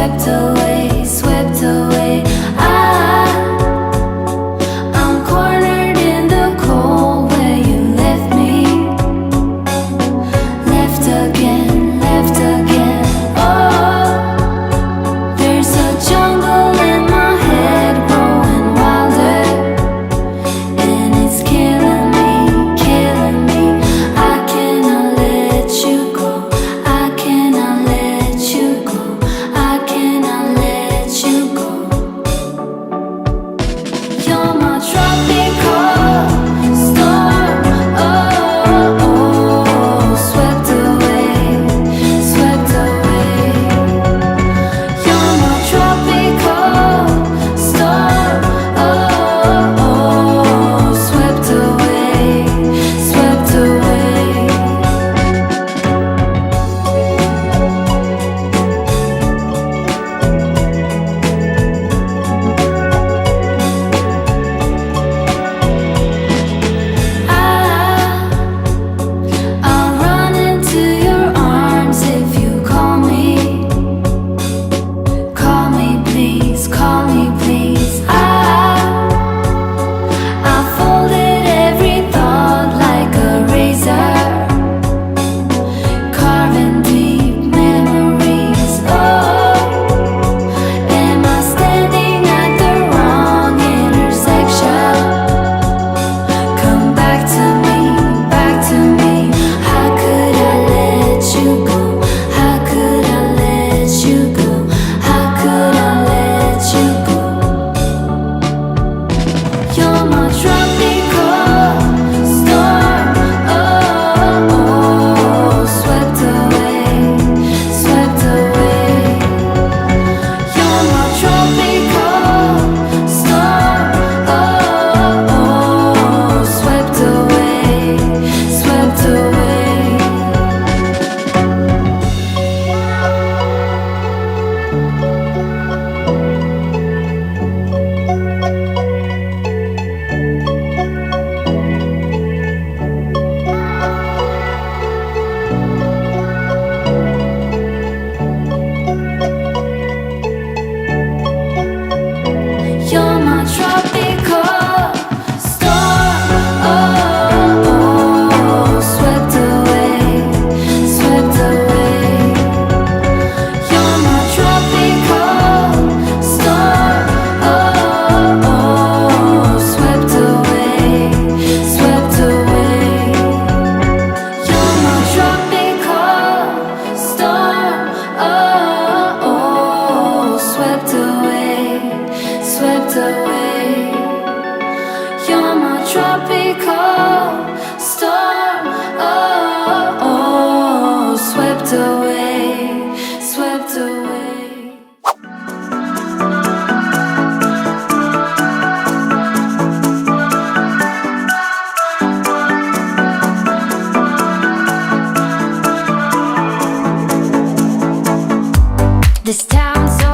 swept away, swept away. I'm cornered in the cold where you left me. Left again, left again. Oh, there's a jungle in my head growing wilder, and it's killing me, killing me. I cannot let you go, I cannot let you go, I cannot let you go. You're my tropical storm. Oh, oh, swept away, swept away. You're my tropical storm. Oh, oh, swept away, swept away. I'll run into your arms if you call me. Call me please, call me please. I folded every thought like a razor, carving deep memories. Oh, am I standing at the wrong intersection? Come back to me, back to me. How could I let you go? How could I let you go? How could I let you go? You're my tropical storm. Oh, oh, swept away, swept away. You're my tropical storm. Oh, oh, swept away, swept away. You're my tropical storm. Oh, oh, swept away, swept away. You're my tropical storm. Oh, oh, swept away, swept away. You're my tropical storm. Oh, oh, swept away, swept away. You're my tropical storm. Oh, oh, swept away, swept away. This town's so